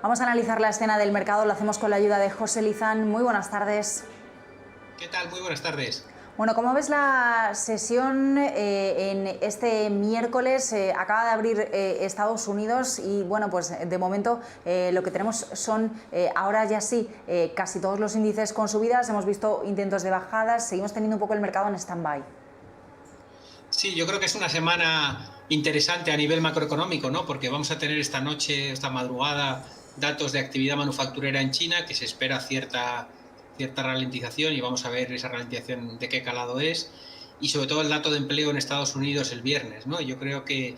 Vamos a analizar la escena del mercado, lo hacemos con la ayuda de José Lizán. Muy buenas tardes. ¿Qué tal? Muy buenas tardes. Bueno, ¿cómo ves la sesión en este miércoles? Acaba de abrir Estados Unidos y bueno, pues de momento lo que tenemos son ahora ya sí casi todos los índices con subidas. Hemos visto intentos de bajadas, seguimos teniendo un poco el mercado en stand-by. Sí, yo creo que es una semana interesante a nivel macroeconómico, ¿no? Porque vamos a tener esta noche, esta madrugada, datos de actividad manufacturera en China, que se espera cierta ralentización y vamos a ver esa ralentización de qué calado es. Y sobre todo el dato de empleo en Estados Unidos el viernes, ¿no? Yo creo que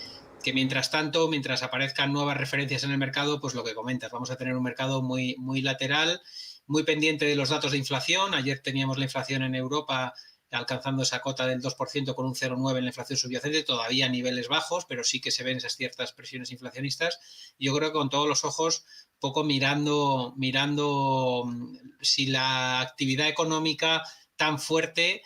mientras tanto, mientras aparezcan nuevas referencias en el mercado, pues lo que comentas, vamos a tener un mercado muy lateral, muy pendiente de los datos de inflación. Ayer teníamos la inflación en Europa alcanzando esa cota del 2% con un 0,9 en la inflación subyacente, todavía a niveles bajos, pero sí que se ven esas ciertas presiones inflacionistas. Yo creo que con todos los ojos, poco mirando si la actividad económica tan fuerte,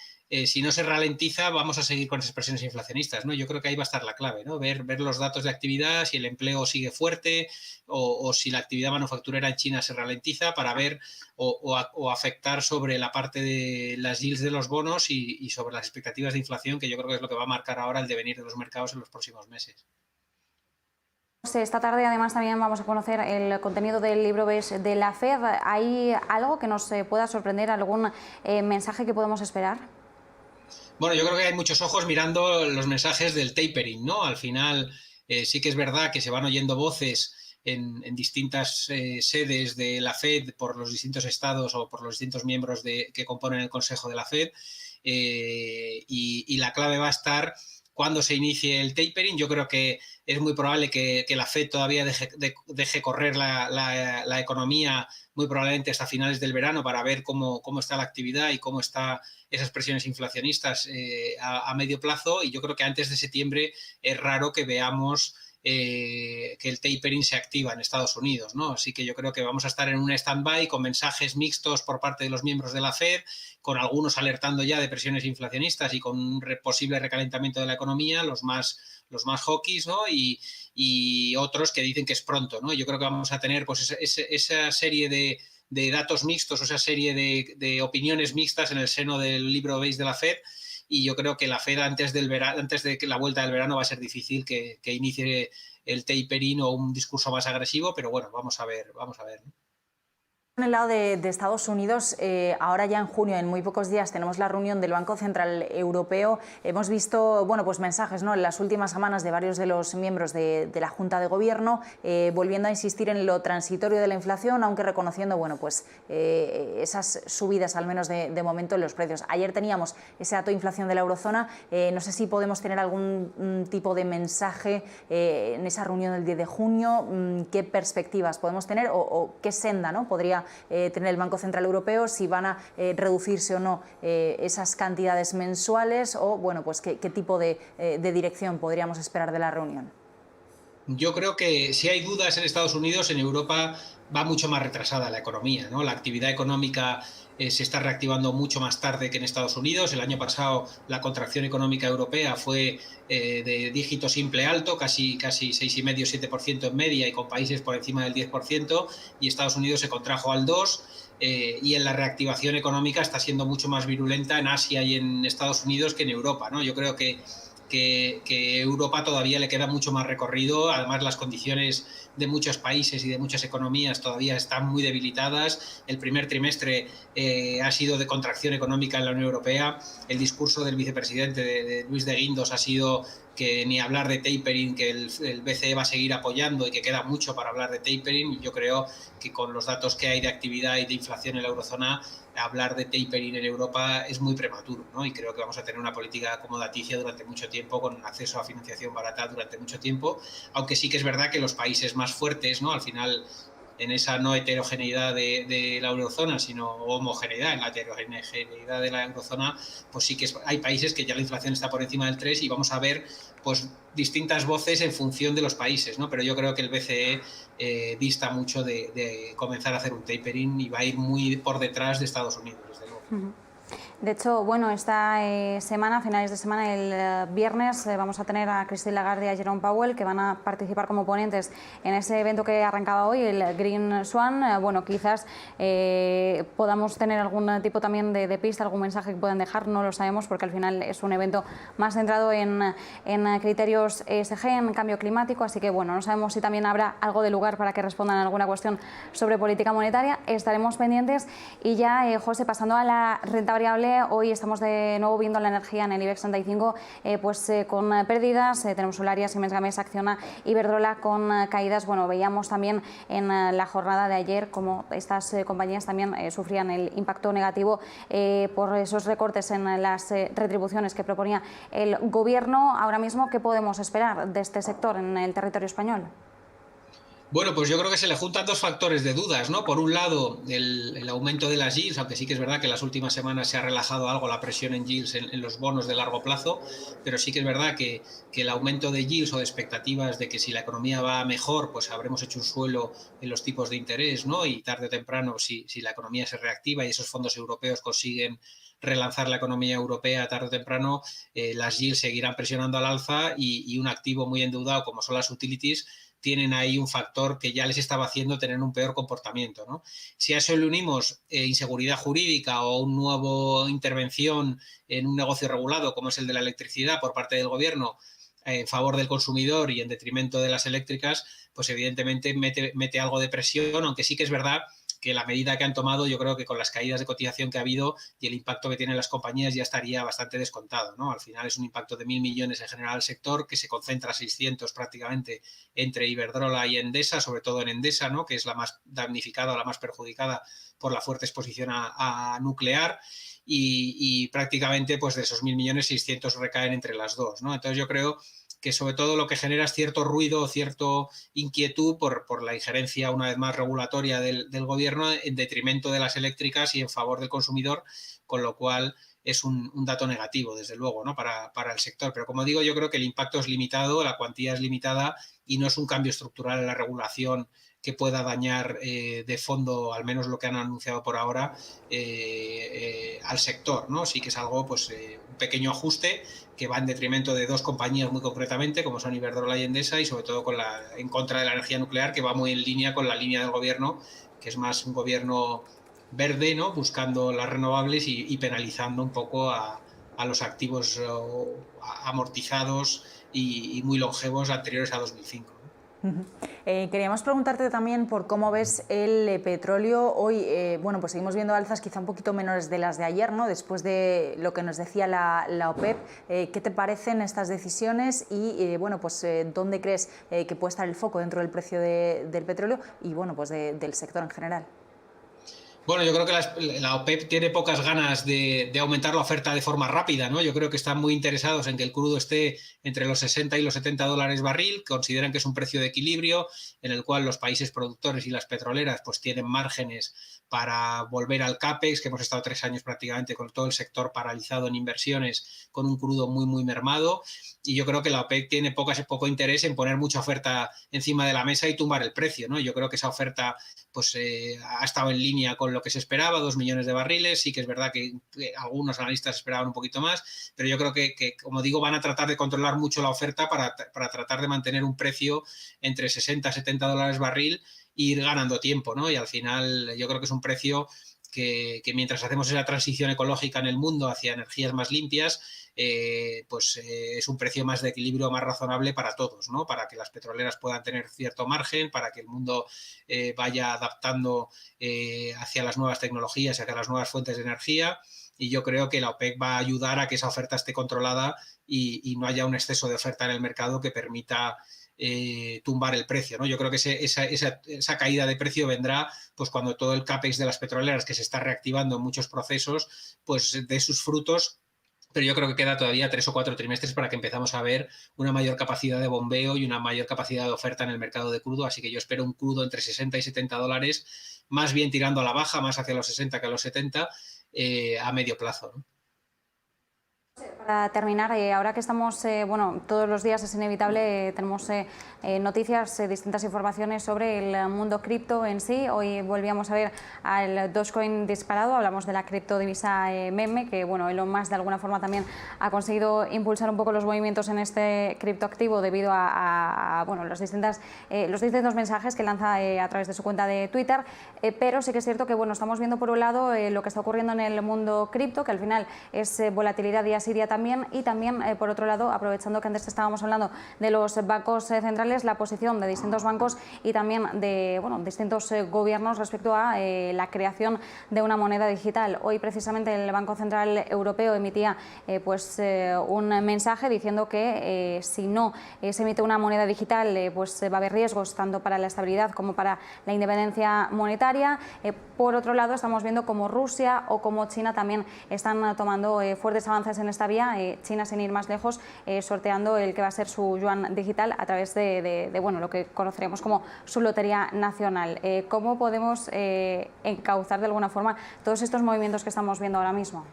si no se ralentiza, vamos a seguir con esas presiones inflacionistas, ¿no? Yo creo que ahí va a estar la clave, ¿no? Ver los datos de actividad, si el empleo sigue fuerte o si la actividad manufacturera en China se ralentiza para ver o afectar sobre la parte de las yields de los bonos y sobre las expectativas de inflación, que yo creo que es lo que va a marcar ahora el devenir de los mercados en los próximos meses. Esta tarde además también vamos a conocer el contenido del libro beige de la Fed. ¿Hay algo que nos pueda sorprender, algún mensaje que podemos esperar? Bueno, yo creo que hay muchos ojos mirando los mensajes del tapering, ¿no? Al final sí que es verdad que se van oyendo voces en distintas sedes de la Fed por los distintos estados o por los distintos miembros que componen el Consejo de la Fed y la clave va a estar cuando se inicie el tapering. Yo creo que es muy probable que la Fed todavía deje correr la economía muy probablemente hasta finales del verano para ver cómo está la actividad y cómo están esas presiones inflacionistas a medio plazo, y yo creo que antes de septiembre es raro que veamos que el tapering se activa en Estados Unidos, ¿no? Así que yo creo que vamos a estar en un stand-by con mensajes mixtos por parte de los miembros de la Fed, con algunos alertando ya de presiones inflacionistas y con un posible recalentamiento de la economía, los más hawkish, ¿no? Y otros que dicen que es pronto, ¿no? Yo creo que vamos a tener pues esa serie de datos mixtos o esa serie de opiniones mixtas en el seno del libro beige de la Fed, y yo creo que la Fed antes de que la vuelta del verano va a ser difícil que inicie el tapering o un discurso más agresivo, pero bueno, vamos a ver, ¿no? En el lado de Estados Unidos, ahora ya en junio, en muy pocos días, tenemos la reunión del Banco Central Europeo. Hemos visto pues mensajes, ¿no?, en las últimas semanas de varios de los miembros de la Junta de Gobierno, volviendo a insistir en lo transitorio de la inflación, aunque reconociendo pues, esas subidas, al menos de momento, en los precios. Ayer teníamos ese dato de inflación de la eurozona. No sé si podemos tener algún tipo de mensaje en esa reunión del 10 de junio. ¿Qué perspectivas podemos tener o qué senda, ¿no?, podría tener el Banco Central Europeo, si van a reducirse o no esas cantidades mensuales, o bueno, pues qué tipo de dirección podríamos esperar de la reunión? Yo creo que si hay dudas en Estados Unidos, en Europa va mucho más retrasada la economía, ¿no? La actividad económica se está reactivando mucho más tarde que en Estados Unidos. El año pasado la contracción económica europea fue de dígito simple alto, casi 6,5-7% en media, y con países por encima del 10%, y Estados Unidos se contrajo al 2%. Y en la reactivación económica está siendo mucho más virulenta en Asia y en Estados Unidos que en Europa, ¿no? Yo creo que Europa todavía le queda mucho más recorrido. Además, las condiciones de muchos países y de muchas economías todavía están muy debilitadas. El primer trimestre ha sido de contracción económica en la Unión Europea. El discurso del vicepresidente de Luis de Guindos ha sido que ni hablar de tapering, que el BCE va a seguir apoyando y que queda mucho para hablar de tapering. Yo creo que con los datos que hay de actividad y de inflación en la eurozona, hablar de tapering en Europa es muy prematuro, ¿no? Y creo que vamos a tener una política acomodaticia durante mucho tiempo, con acceso a financiación barata durante mucho tiempo, aunque sí que es verdad que los países más fuertes, ¿no?, al final, en esa no heterogeneidad de la eurozona, sino homogeneidad en la heterogeneidad de la eurozona, pues sí que hay países que ya la inflación está por encima del 3, y vamos a ver pues distintas voces en función de los países, ¿no? Pero yo creo que el BCE dista mucho de comenzar a hacer un tapering y va a ir muy por detrás de Estados Unidos, desde luego. De hecho, bueno, esta semana, a finales de semana, el viernes, vamos a tener a Christine Lagarde y a Jerome Powell, que van a participar como ponentes en ese evento que arrancaba hoy, el Green Swan. Bueno, quizás podamos tener algún tipo también de pista, algún mensaje que puedan dejar, no lo sabemos, porque al final es un evento más centrado en criterios ESG, en cambio climático, así que bueno, no sabemos si también habrá algo de lugar para que respondan a alguna cuestión sobre política monetaria. Estaremos pendientes. Y ya, José, pasando a la renta variable, hoy estamos de nuevo viendo la energía en el IBEX 35 con pérdidas. Tenemos Solaria, Siemens Gamesa, Acciona, Iberdrola con caídas. Bueno, veíamos también en la jornada de ayer cómo estas compañías también sufrían el impacto negativo por esos recortes en las retribuciones que proponía el gobierno. Ahora mismo, ¿qué podemos esperar de este sector en el territorio español? Bueno, pues yo creo que se le juntan dos factores de dudas, ¿no? Por un lado, el aumento de las yields, aunque sí que es verdad que en las últimas semanas se ha relajado algo la presión en yields en los bonos de largo plazo, pero sí que es verdad que el aumento de yields o de expectativas de que si la economía va mejor, pues habremos hecho un suelo en los tipos de interés, ¿no? Y tarde o temprano, si la economía se reactiva y esos fondos europeos consiguen relanzar la economía europea tarde o temprano, las yields seguirán presionando al alza y un activo muy endeudado como son las utilities tienen ahí un factor que ya les estaba haciendo tener un peor comportamiento, ¿no? Si a eso le unimos inseguridad jurídica o una nueva intervención en un negocio regulado como es el de la electricidad por parte del gobierno en favor del consumidor y en detrimento de las eléctricas, pues evidentemente mete algo de presión, aunque sí que es verdad que la medida que han tomado, yo creo que con las caídas de cotización que ha habido y el impacto que tienen las compañías ya estaría bastante descontado, ¿no? Al final es un impacto de 1.000 millones en general al sector, que se concentra 600 prácticamente entre Iberdrola y Endesa, sobre todo en Endesa, ¿no? Que es la más damnificada o la más perjudicada por la fuerte exposición a nuclear. Y prácticamente pues de esos 1.000 millones 600 recaen entre las dos, ¿no? Entonces yo creo que sobre todo lo que genera es cierto ruido, cierto inquietud por la injerencia una vez más regulatoria del gobierno en detrimento de las eléctricas y en favor del consumidor, con lo cual es un dato negativo, desde luego, ¿no? para el sector. Pero como digo, yo creo que el impacto es limitado, la cuantía es limitada y no es un cambio estructural en la regulación que pueda dañar de fondo, al menos lo que han anunciado por ahora, al sector, ¿no? Sí que es algo, pues, un pequeño ajuste que va en detrimento de dos compañías muy concretamente, como son Iberdrola y Endesa, y sobre todo en contra de la energía nuclear, que va muy en línea con la línea del gobierno, que es más un gobierno verde, ¿no? Buscando las renovables y penalizando un poco a los activos amortizados y muy longevos anteriores a 2005. Queríamos preguntarte también por cómo ves el petróleo. Hoy, bueno, pues seguimos viendo alzas quizá un poquito menores de las de ayer, ¿no? Después de lo que nos decía la OPEP. ¿Qué te parecen estas decisiones y, bueno, pues dónde crees que puede estar el foco dentro del precio del petróleo y, bueno, pues del sector en general? Bueno, yo creo que la OPEP tiene pocas ganas de aumentar la oferta de forma rápida, ¿no? Yo creo que están muy interesados en que el crudo esté entre los 60 y los 70 dólares barril, consideran que es un precio de equilibrio en el cual los países productores y las petroleras pues tienen márgenes para volver al CAPEX, que hemos estado 3 años prácticamente con todo el sector paralizado en inversiones, con un crudo muy, muy mermado, y yo creo que la OPEP tiene poco interés en poner mucha oferta encima de la mesa y tumbar el precio, ¿no? Yo creo que esa oferta pues ha estado en línea con lo que se esperaba, 2 millones de barriles. Sí que es verdad que algunos analistas esperaban un poquito más, pero yo creo que, como digo, van a tratar de controlar mucho la oferta para tratar de mantener un precio entre 60 y 70 dólares barril e ir ganando tiempo, ¿no? Y al final yo creo que es un precio que mientras hacemos esa transición ecológica en el mundo hacia energías más limpias, es un precio más de equilibrio, más razonable para todos, ¿no? Para que las petroleras puedan tener cierto margen, para que el mundo vaya adaptando hacia las nuevas tecnologías, hacia las nuevas fuentes de energía. Y yo creo que la OPEC va a ayudar a que esa oferta esté controlada y no haya un exceso de oferta en el mercado que permita tumbar el precio, ¿no? Yo creo que esa caída de precio vendrá pues cuando todo el CAPEX de las petroleras, que se está reactivando en muchos procesos, pues dé sus frutos, pero yo creo que queda todavía 3 o 4 trimestres para que empezamos a ver una mayor capacidad de bombeo y una mayor capacidad de oferta en el mercado de crudo, así que yo espero un crudo entre 60 y 70 dólares, más bien tirando a la baja, más hacia los 60 que a los 70, a medio plazo, ¿no? Para terminar, ahora que estamos, bueno, todos los días es inevitable, tenemos noticias, distintas informaciones sobre el mundo cripto en sí. Hoy volvíamos a ver al Dogecoin disparado, hablamos de la criptodivisa meme, que bueno, Elon Musk de alguna forma también ha conseguido impulsar un poco los movimientos en este criptoactivo debido a bueno, los distintos mensajes que lanza a través de su cuenta de Twitter, pero sí que es cierto que bueno, estamos viendo por un lado lo que está ocurriendo en el mundo cripto, que al final es volatilidad día sí día también, y también por otro lado, aprovechando que antes estábamos hablando de los bancos centrales, la posición de distintos bancos y también de bueno, distintos gobiernos respecto a la creación de una moneda digital. Hoy precisamente el Banco Central Europeo emitía un mensaje diciendo que si no se emite una moneda digital pues va a haber riesgos tanto para la estabilidad como para la independencia monetaria. Por otro lado, estamos viendo como Rusia o como China también están tomando fuertes avances en esta vía. China, sin ir más lejos, sorteando el que va a ser su yuan digital a través de bueno, lo que conoceremos como su lotería nacional. ¿Cómo podemos encauzar de alguna forma todos estos movimientos que estamos viendo ahora mismo?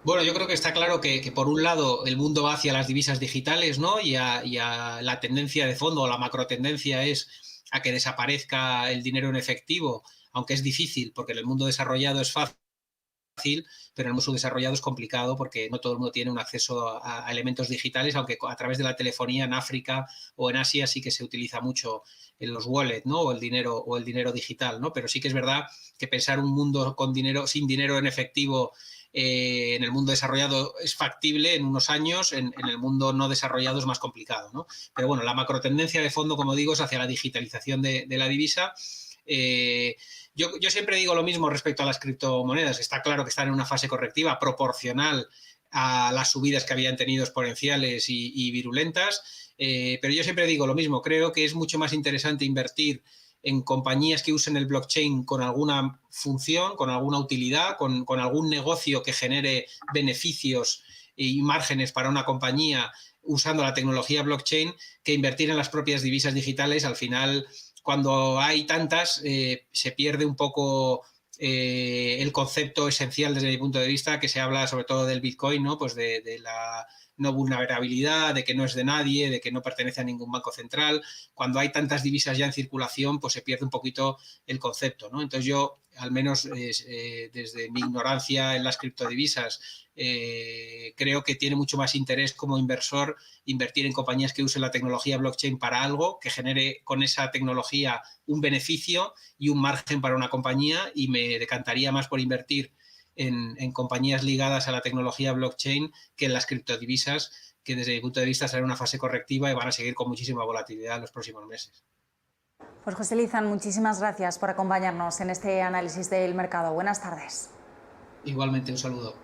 Bueno, yo creo que está claro que por un lado el mundo va hacia las divisas digitales, ¿no? Y a la tendencia de fondo, o la macro tendencia es a que desaparezca el dinero en efectivo, aunque es difícil, porque en el mundo desarrollado es fácil, pero en el mundo subdesarrollado es complicado porque no todo el mundo tiene un acceso a elementos digitales, aunque a través de la telefonía en África o en Asia sí que se utiliza mucho en los wallets, ¿no? o el dinero digital, ¿no? Pero sí que es verdad que pensar un mundo con dinero, sin dinero en efectivo en el mundo desarrollado es factible en unos años, en el mundo no desarrollado es más complicado, ¿no? Pero bueno, la macro tendencia de fondo, como digo, es hacia la digitalización de la divisa. Yo siempre digo lo mismo respecto a las criptomonedas. Está claro que están en una fase correctiva proporcional a las subidas que habían tenido exponenciales y virulentas, pero yo siempre digo lo mismo. Creo que es mucho más interesante invertir en compañías que usen el blockchain con alguna función, con alguna utilidad, con algún negocio que genere beneficios y márgenes para una compañía usando la tecnología blockchain, que invertir en las propias divisas digitales. Al final, cuando hay tantas, se pierde un poco el concepto esencial desde mi punto de vista, que se habla sobre todo del Bitcoin, ¿no? Pues de la no vulnerabilidad, de que no es de nadie, de que no pertenece a ningún banco central. Cuando hay tantas divisas ya en circulación, pues se pierde un poquito el concepto, ¿no? Entonces yo, al menos desde mi ignorancia en las criptodivisas, creo que tiene mucho más interés como inversor invertir en compañías que usen la tecnología blockchain para algo, que genere con esa tecnología un beneficio y un margen para una compañía, y me decantaría más por invertir en compañías ligadas a la tecnología blockchain que en las criptodivisas, que desde mi punto de vista será una fase correctiva y van a seguir con muchísima volatilidad en los próximos meses. Pues José Lizán, muchísimas gracias por acompañarnos en este análisis del mercado. Buenas tardes. Igualmente, un saludo.